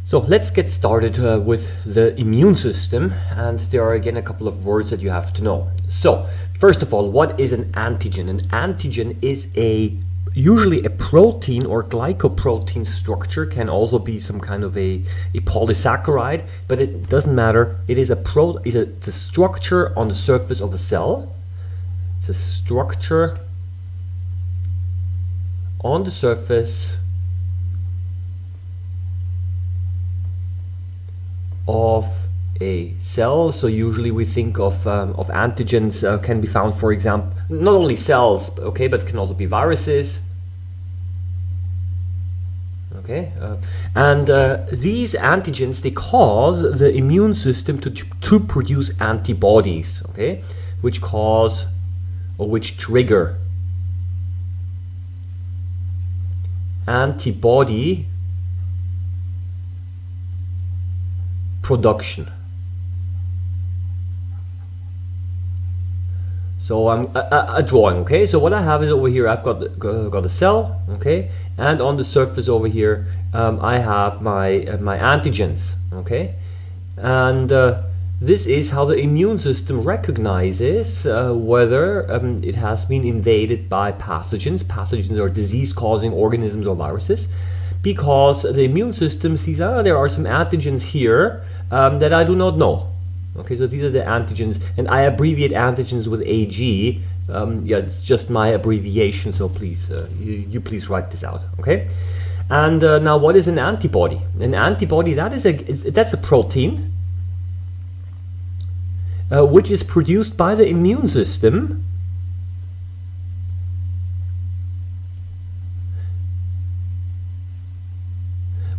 So let's get started with the immune system, and there are again a couple of words that you have to know. So first of all, what is an antigen? An antigen is usually a protein or glycoprotein structure, can also be some kind of a polysaccharide, but it doesn't matter. It is it's a structure on the surface of a cell. It's a structure on the surface of a cell. So usually we think of antigens can be found, for example, not only cells, okay, but can also be viruses. Okay, and these antigens, they cause the immune system to produce antibodies, okay, which cause or which trigger antibody production. So I'm a drawing, okay? So what I have is over here, I've got a cell, okay? And on the surface over here, I have my antigens, okay? And this is how the immune system recognizes whether it has been invaded by pathogens. Pathogens are disease-causing organisms or viruses, because the immune system sees, there are some antigens here that I do not know. Okay, so these are the antigens, and I abbreviate antigens with AG. Yeah, it's just my abbreviation, so please, you please write this out, okay? And now, what is an antibody? An antibody, that's a protein which is produced by the immune system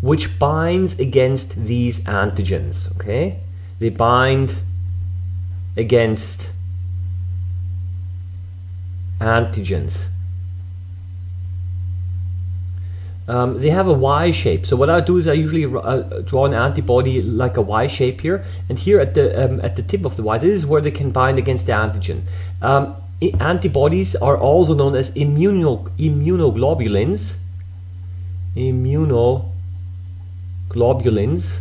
which binds against these antigens, okay? They bind against antigens. They have a Y shape. So what I do is I usually draw an antibody like a Y shape here, and here at the tip of the Y, this is where they can bind against the antigen. Antibodies are also known as immunoglobulins. Immunoglobulins.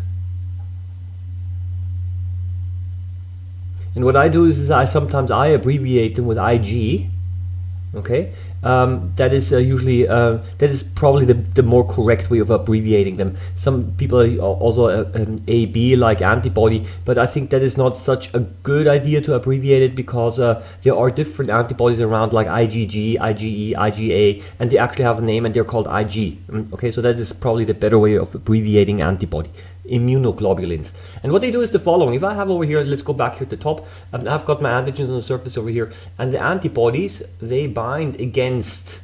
And what I do is sometimes I abbreviate them with IG. Okay, that is usually that is probably the more correct way of abbreviating them. Some people are also AB, like antibody, but I think that is not such a good idea to abbreviate it, because there are different antibodies around, like IgG, IgE, IgA, and they actually have a name and they're called IG. Okay, so that is probably the better way of abbreviating antibody. Immunoglobulins. And what they do is the following. If I have over here, let's go back here at the top, I've got my antigens on the surface over here, and the antibodies, they bind against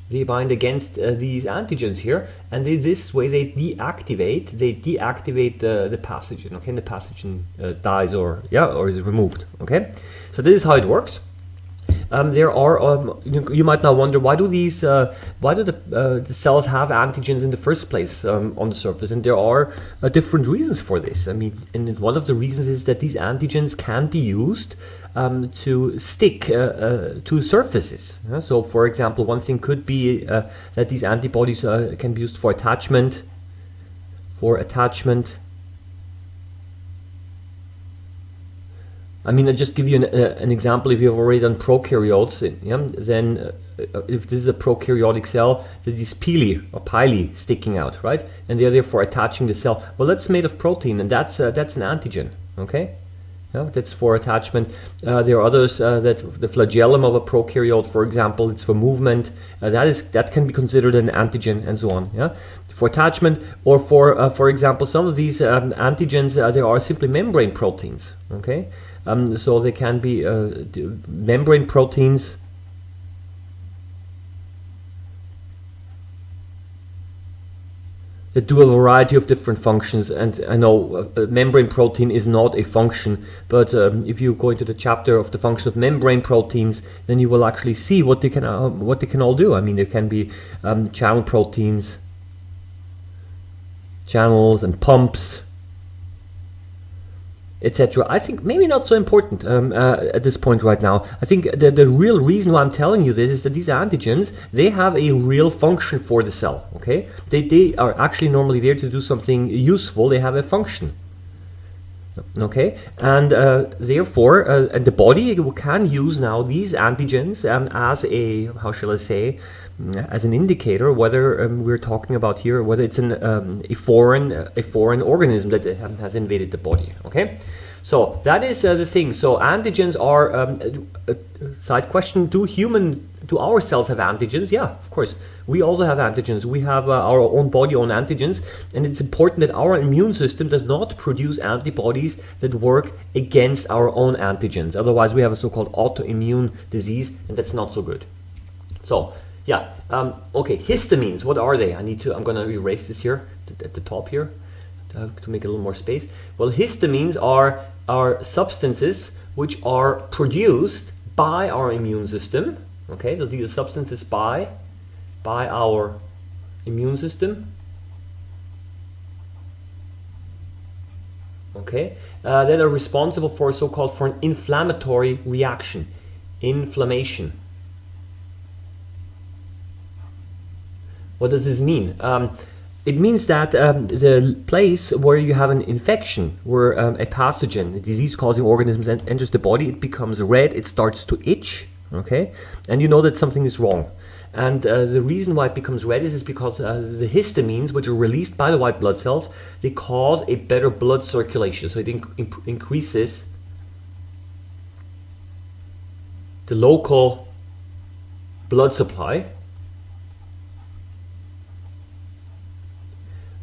these antigens here, and this way they deactivate the pathogen, okay, and the pathogen dies or is removed, okay? So this is how it works. There are you might now wonder, why do the cells have antigens in the first place on the surface? And there are different reasons for this. I mean, and one of the reasons is that these antigens can be used to stick to surfaces. So for example, one thing could be that these antibodies can be used for attachment. I mean, I'll just give you an example. If you've already done prokaryotes, then if this is a prokaryotic cell, there's these pili sticking out, right? And they're there for attaching the cell. Well, that's made of protein, and that's an antigen, okay? That's for attachment. There are others that the flagellum of a prokaryote, for example, it's for movement. That can be considered an antigen, and so on. Yeah, for attachment, or for example, some of these antigens, there are simply membrane proteins. Okay. So they can be membrane proteins that do a variety of different functions. And I know membrane protein is not a function, but if you go into the chapter of the function of membrane proteins, then you will actually see what they can all do. I mean, there can be channel proteins, channels and pumps, etc. I think maybe not so important at this point right now. I think the real reason why I'm telling you this is that these antigens, they have a real function for the cell, okay? They are actually normally there to do something useful. They have a function, okay? And therefore, and the body can use now these antigens as a, how shall I say, as an indicator whether we're talking about here, whether it's a foreign organism that has invaded the body, okay? So that is the thing. So antigens are, side question, do our cells have antigens? Yeah, of course. We also have antigens. We have our own body own antigens, and it's important that our immune system does not produce antibodies that work against our own antigens. Otherwise we have a so-called autoimmune disease, and that's not so good. So yeah, okay, histamines, what are they? I'm going to erase this here at the top here to make a little more space. Well, histamines are substances which are produced by our immune system. Okay, so these are substances by our immune system. Okay, that are responsible for for an inflammatory reaction, inflammation. What does this mean? It means that the place where you have an infection, where a pathogen, a disease-causing organism enters the body, it becomes red, it starts to itch, okay? And you know that something is wrong. And the reason why it becomes red is because the histamines, which are released by the white blood cells, they cause a better blood circulation. So it increases the local blood supply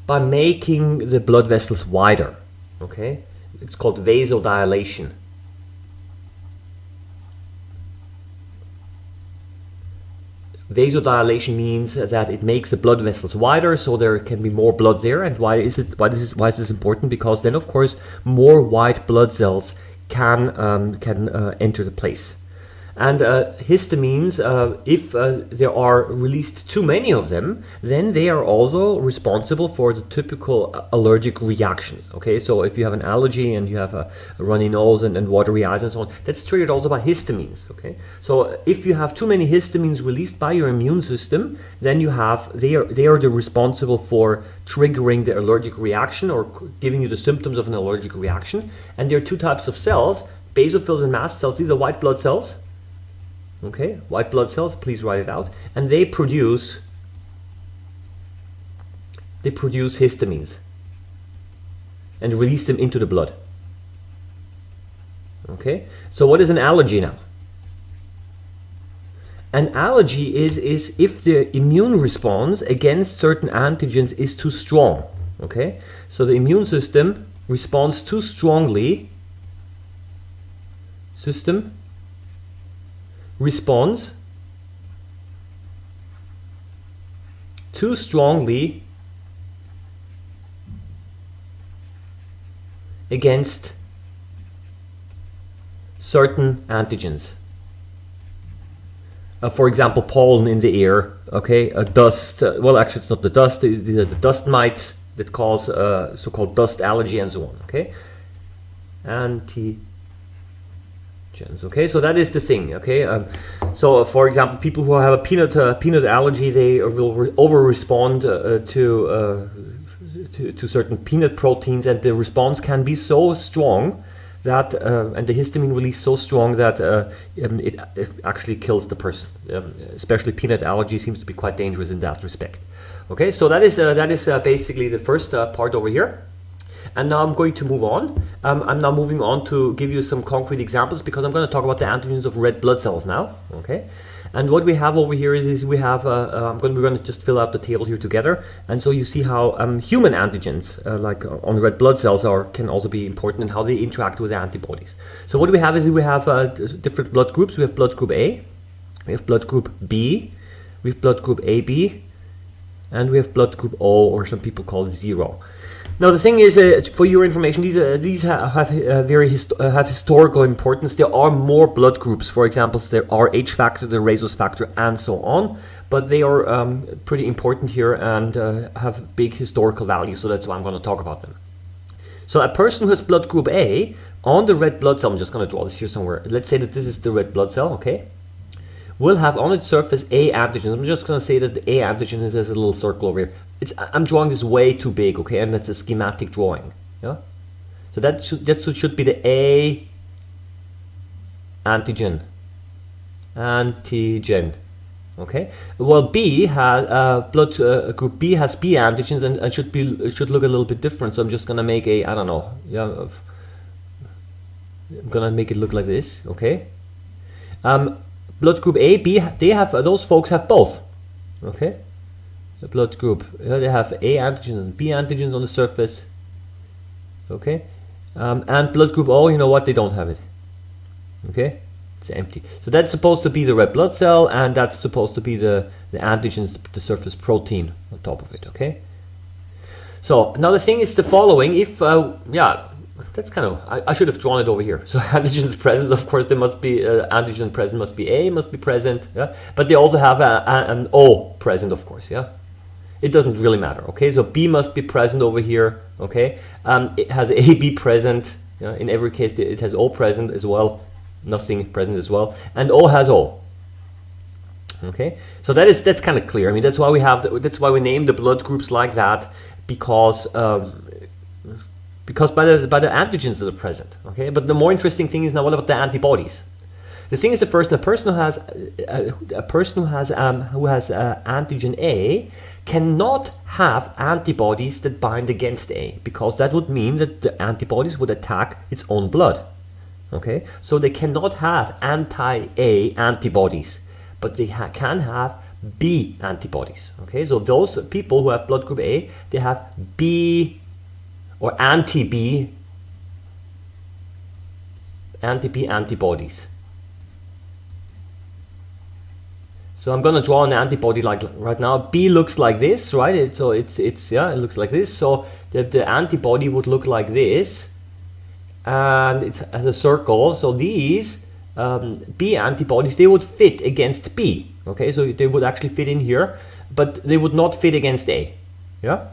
by making the blood vessels wider, okay? It's called vasodilation. Vasodilation means that it makes the blood vessels wider, so there can be more blood there. And why is this important? Because then, of course, more white blood cells can enter the place. And histamines, if there are released too many of them, then they are also responsible for the typical allergic reactions. Okay, so if you have an allergy and you have a runny nose and watery eyes and so on, that's triggered also by histamines. Okay, so if you have too many histamines released by your immune system, then they are the responsible for triggering the allergic reaction or giving you the symptoms of an allergic reaction. And there are two types of cells: basophils and mast cells. These are white blood cells. Okay, white blood cells, please write it out. And they produce histamines and release them into the blood. Okay, so what is an allergy now? An allergy is if the immune response against certain antigens is too strong. Okay, so the immune system responds too strongly. Responds too strongly against certain antigens. For example, pollen in the air, okay, dust, well actually it's not the dust, these are the dust mites that cause so-called dust allergy and so on, okay. Antigens, okay, so that is the thing, okay. So for example, people who have a peanut allergy, they will over-respond to certain peanut proteins, and the response can be so strong that and the histamine release so strong that it actually kills the person. Especially peanut allergy seems to be quite dangerous in that respect. Okay, so that is basically the first part over here. And now I'm going to move on. I'm now moving on to give you some concrete examples, because I'm going to talk about the antigens of red blood cells now. Okay, and what we have over here is we have we're going to just fill out the table here together, and so you see how human antigens like on red blood cells can also be important, and how they interact with antibodies. So what we have is we have different blood groups. We have blood group A, we have blood group B, we have blood group AB, and we have blood group O, or some people call it 0. Now the thing is, for your information, these have historical importance. There are more blood groups. For example, there are H factor, the rhesus factor, and so on. But they are pretty important here and have big historical value. So that's why I'm going to talk about them. So a person who has blood group A on the red blood cell, I'm just going to draw this here somewhere. Let's say that this is the red blood cell, okay? Will have on its surface A antigens. I'm just going to say that the A antigen is a little circle over here. I'm drawing this way too big, okay? And that's a schematic drawing, yeah? So that should be the A antigen. Antigen. Okay. Well, B has blood group B has B antigens and should look a little bit different. So I'm just gonna make a, I don't know, yeah, I'm gonna make it look like this. Okay. Blood group A, B, those folks have both. Okay. The blood group, they have A antigens and B antigens on the surface. Okay. And blood group O, you know what? They don't have it. Okay. It's empty. So that's supposed to be the red blood cell, and that's supposed to be the antigens, the surface protein on top of it. Okay. So now the thing is the following. If yeah, that's kind of, I should have drawn it over here. So antigens present, of course, there must be antigen present, must be A, must be present. Yeah. But they also have an O present, of course. Yeah. It doesn't really matter. Okay. So B must be present over here. Okay. It has AB present. Yeah? In every case, it has O present as well. Nothing present as well, and O has O. Okay, so that's kind of clear. I mean, that's why we name the blood groups like that, because by the antigens that are present. Okay, but the more interesting thing is now, what about the antibodies? The thing is, the person who has antigen A cannot have antibodies that bind against A, because that would mean that the antibodies would attack its own blood. Okay, so they cannot have anti-A antibodies, but they can have B antibodies. Okay, so those people who have blood group A, they have B or anti-B antibodies. So I'm going to draw an antibody like right now. B looks like this, right? It looks like this. So the antibody would look like this. And it's as a circle. So these B antibodies, they would fit against B. Okay, so they would actually fit in here, but they would not fit against A. Yeah,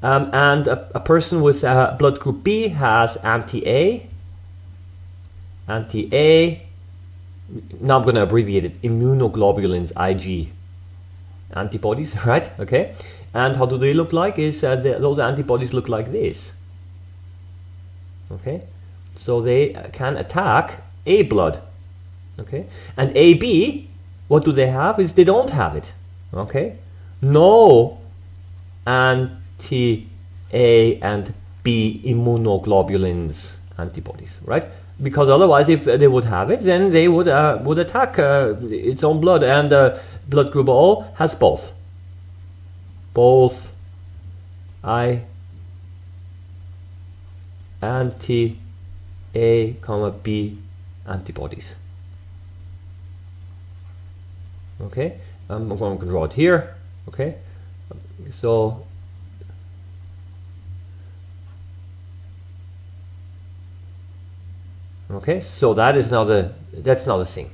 and a person with blood group B has anti-A. Now I'm going to abbreviate it: immunoglobulins, IG antibodies, right? Okay, and how do they look like? Those antibodies look like this. Okay. So they can attack A blood, okay? And AB, what do they have? Is they don't have it, okay? No anti-A and B immunoglobulins antibodies, right? Because otherwise, if they would have it, then they would attack its own blood, and blood group O has both. Both anti-A, B antibodies. Okay, I'm going to draw it here. Okay, so that's now the thing.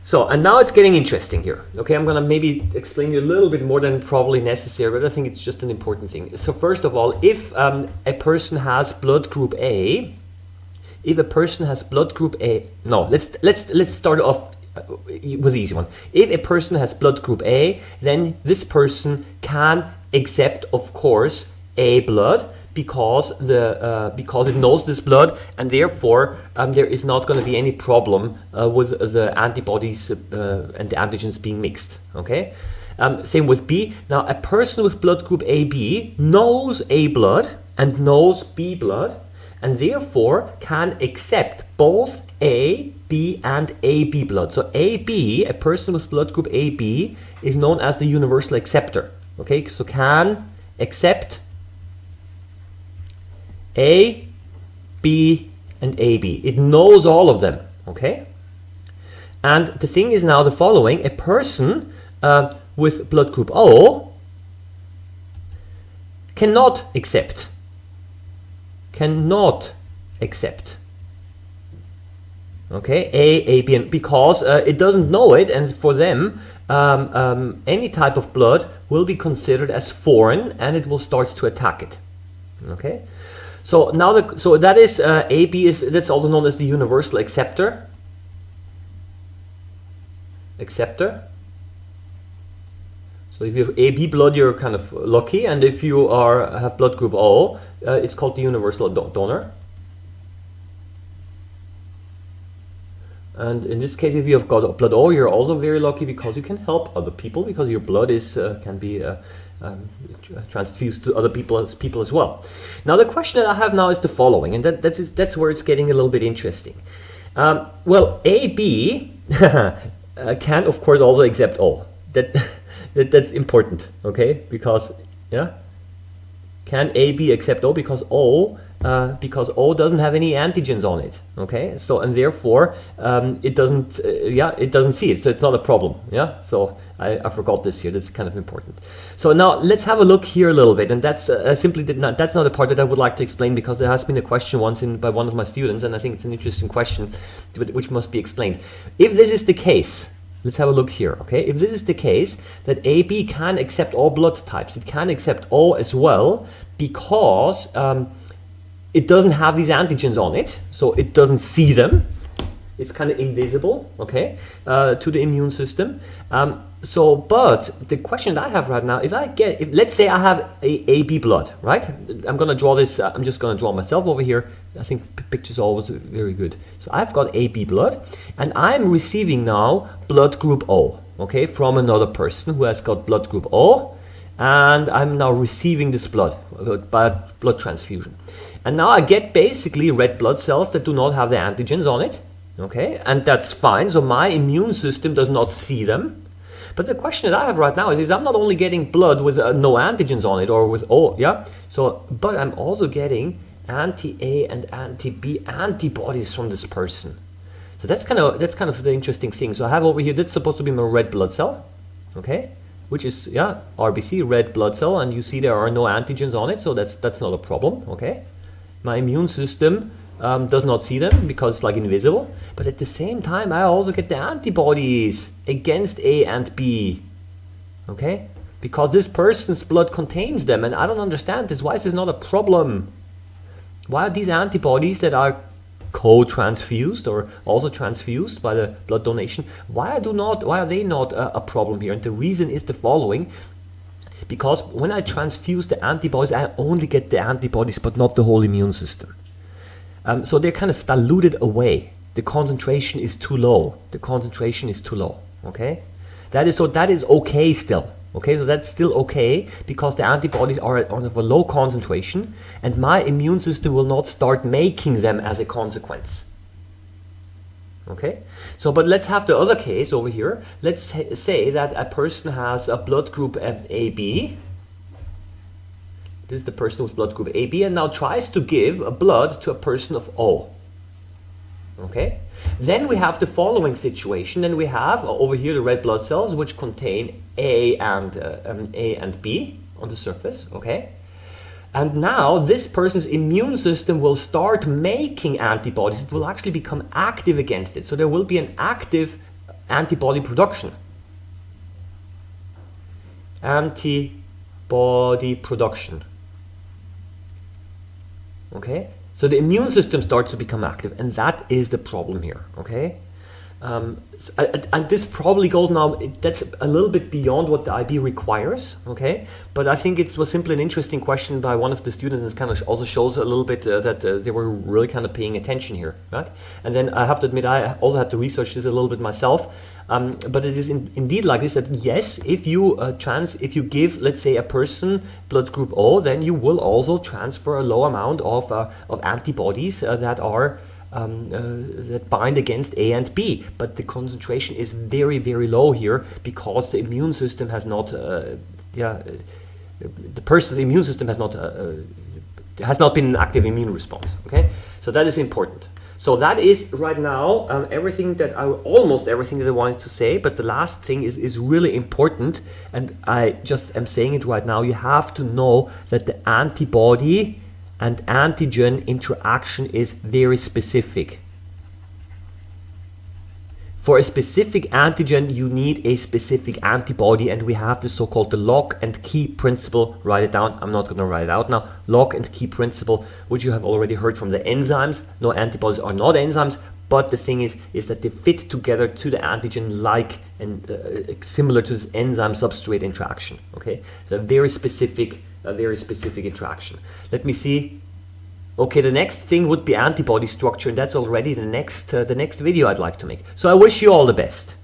So, and now it's getting interesting here. Okay, I'm going to maybe explain you a little bit more than probably necessary, but I think it's just an important thing. So first of all, if a person has blood group A, let's start off with the easy one. If a person has blood group A, then this person can accept, of course, A blood, because it knows this blood, and therefore there is not going to be any problem with the antibodies and the antigens being mixed. Okay, same with B. Now a person with blood group AB knows A blood and knows B blood, and therefore can accept both A, B and AB blood. So AB, a person with blood group AB, is known as the universal acceptor. Okay, so can accept A, B, and AB. It knows all of them, okay? And the thing is now the following: a person with blood group O cannot accept. Okay, A, B, and because it doesn't know it, and for them any type of blood will be considered as foreign, and it will start to attack it. Okay. So now so that is AB is, that's also known as the universal acceptor. So if you have AB blood, you're kind of lucky, and if you have blood group O, it's called the universal donor. And in this case, if you have got blood O, you're also very lucky because you can help other people, because your blood can be transfused to other people as well. Now the question that I have now is the following, and that's where it's getting a little bit interesting. Well, AB can of course also accept O. That's important, okay? Because can AB accept O? Because O doesn't have any antigens on it, okay? So, and therefore it doesn't see it, so it's not a problem. So I forgot this here. That's kind of important. So now let's have a look here a little bit, and that's that's not a part that I would like to explain, because there has been a question once by one of my students, and I think it's an interesting question which must be explained. If this is the case, let's have a look here, okay? If this is the case, that AB can accept all blood types, it can accept O as well, because it doesn't have these antigens on it, so it doesn't see them. It's kind of invisible, okay, to the immune system. But the question that I have right now, let's say I have AB blood, right? I'm gonna draw this. I'm just gonna draw myself over here. I think pictures are always very good. So I've got AB blood, and I'm receiving now blood group O, okay, from another person who has got blood group O, and I'm now receiving this blood by blood transfusion. And now I get basically red blood cells that do not have the antigens on it, okay, and that's fine. So my immune system does not see them. But the question that I have right now is I'm not only getting blood with no antigens on it, or with O, but I'm also getting anti-A and anti-B antibodies from this person. So that's kind of the interesting thing. So I have over here, that's supposed to be my red blood cell, okay, which is RBC, red blood cell, and you see there are no antigens on it, so that's not a problem, okay. My immune system does not see them because it's like invisible, but at the same time I also get the antibodies against A and B, okay, because this person's blood contains them, and I don't understand this. Why is this not a problem? Why are these antibodies that are co-transfused or also transfused by the blood donation, why are they not a problem here? And the reason is the following: because when I transfuse the antibodies, I only get the antibodies but not the whole immune system. So they're kind of diluted away. The concentration is too low. Okay? That is okay still. Okay, so that's still okay, because the antibodies are at a low concentration, and my immune system will not start making them as a consequence. Okay, so but let's have the other case over here. Let's say that a person has a blood group AB. This is the person with blood group AB, and now tries to give a blood to a person of O. Okay, then we have the following situation, and we have over here the red blood cells which contain A and B on the surface. Okay, and now this person's immune system will start making antibodies. It will actually become active against it, so there will be an active antibody production. Antibody production. Okay, so the immune system starts to become active, and that is the problem here. Okay, and this probably goes now, that's a little bit beyond what the IB requires. Okay, but I think it was simply an interesting question by one of the students, and it kind of also shows a little bit that they were really kind of paying attention here, right? And then I have to admit, I also had to research this a little bit myself. But it is indeed like this, that yes, if you give, let's say, a person blood group O, then you will also transfer a low amount of antibodies that bind against A and B. But the concentration is very, very low here, because the immune system has not, the person's immune system has not been an active immune response. Okay, so that is important. So that is right now almost everything that I wanted to say, but the last thing is really important, and I just am saying it right now. You have to know that the antibody and antigen interaction is very specific. For a specific antigen, you need a specific antibody, and we have the so-called the lock and key principle. Write it down. I'm not going to write it out now. Lock and key principle, which you have already heard from the enzymes. No, antibodies are not enzymes, but the thing is that they fit together to the antigen like and similar to this enzyme substrate interaction. Okay, so a very specific interaction. Let me see. Okay, the next thing would be antibody structure, and that's already the next video I'd like to make. So I wish you all the best.